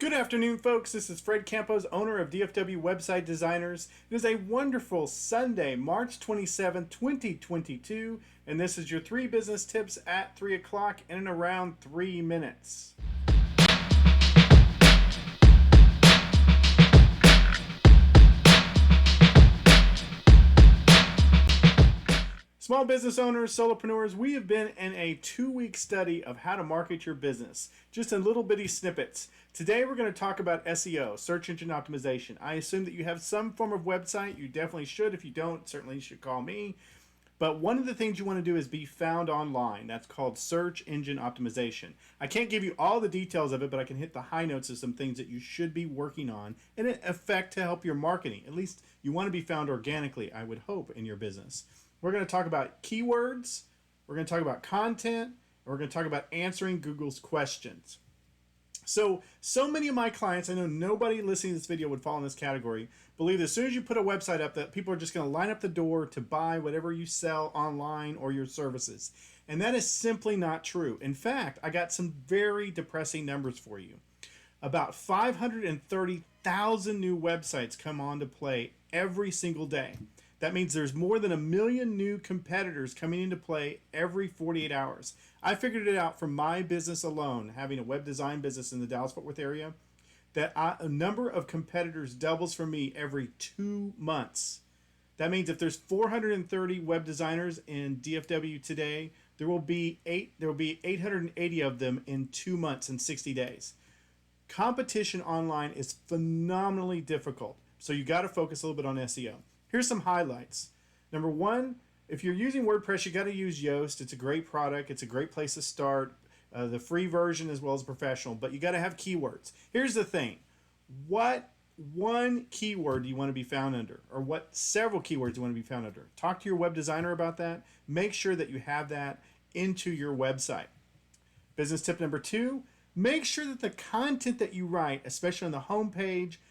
Good afternoon, folks. This is Fred Campos, owner of DFW Website Designers. It is a wonderful Sunday, March 27, 2022, and this is your 3 business tips at 3 o'clock in around 3 minutes. Small business owners, solopreneurs, we have been in a 2-week study of how to market your business, just in little bitty snippets. Today we're going to talk about SEO, search engine optimization. I assume that you have some form of website. You definitely should. If you don't, certainly you should call me. But one of the things you want to do is be found online. That's called search engine optimization. I can't give you all the details of it, but I can hit the high notes of some things that you should be working on in effect to help your marketing. At least you want to be found organically, I would hope, in your business. We're going to talk about keywords, we're going to talk about content, and we're going to talk about answering Google's questions. So many of my clients, I know nobody listening to this video would fall in this category, believe that as soon as you put a website up that people are just going to line up the door to buy whatever you sell online or your services. And that is simply not true. In fact, I got some very depressing numbers for you. About 530,000 new websites come on to play every single day. That means there's more than 1 million new competitors coming into play every 48 hours. I figured it out from my business alone, having a web design business in the Dallas-Fort Worth area, that a number of competitors doubles for me every 2 months. That means if there's 430 web designers in DFW today, there will be 880 of them in 2 months and 60 days. Competition online is phenomenally difficult, so you got to focus a little bit on SEO. Here's some highlights. Number 1, if you're using WordPress, you got to use Yoast. It's a great product. It's a great place to start. The free version as well as professional, but you got to have keywords. Here's the thing. What one keyword do you want to be found under, or what several keywords do you want to be found under? Talk to your web designer about that. Make sure that you have that into your website. Business tip number 2, make sure that the content that you write, especially on the home page,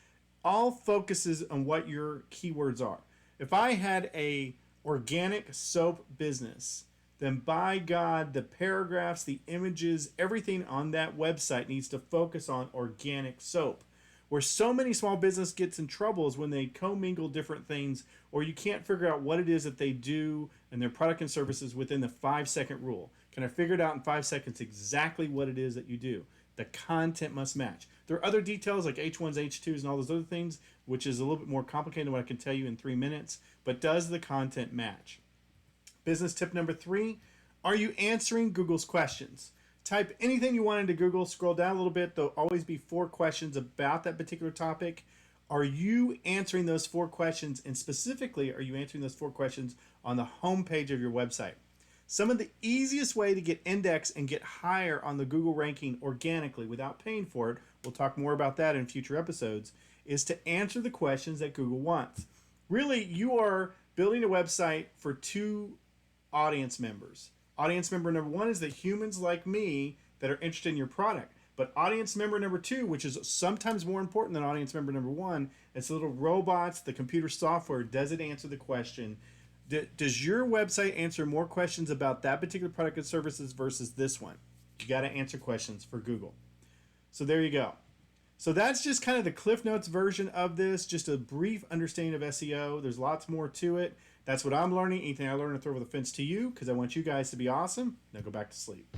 all focuses on what your keywords are. If I had a organic soap business, then by God, the paragraphs, the images, everything on that website needs to focus on organic soap. Where so many small business gets in trouble is when they commingle different things, or you can't figure out what it is that they do and their product and services within the 5-second rule. Can I figure it out in 5 seconds exactly what it is that you do? The content must match. There are other details like H1s, H2s, and all those other things, which is a little bit more complicated than what I can tell you in 3 minutes, but does the content match? Business tip number 3, are you answering Google's questions? Type anything you want into Google, scroll down a little bit, there'll always be 4 questions about that particular topic. Are you answering those 4 questions, and specifically, are you answering those 4 questions on the home page of your website? Some of the easiest way to get indexed and get higher on the Google ranking organically without paying for it, we'll talk more about that in future episodes, is to answer the questions that Google wants. Really, you are building a website for 2 audience members. Audience member number 1 is the humans like me that are interested in your product. But audience member number 2, which is sometimes more important than audience member number 1, it's the little robots, the computer software. Does it answer the question? Does your website answer more questions about that particular product and services versus this one? You got to answer questions for Google. So there you go. So that's just kind of the Cliff Notes version of this, just a brief understanding of SEO. There's lots more to it. That's what I'm learning. Anything I learn, I throw over the fence to you because I want you guys to be awesome. Now go back to sleep.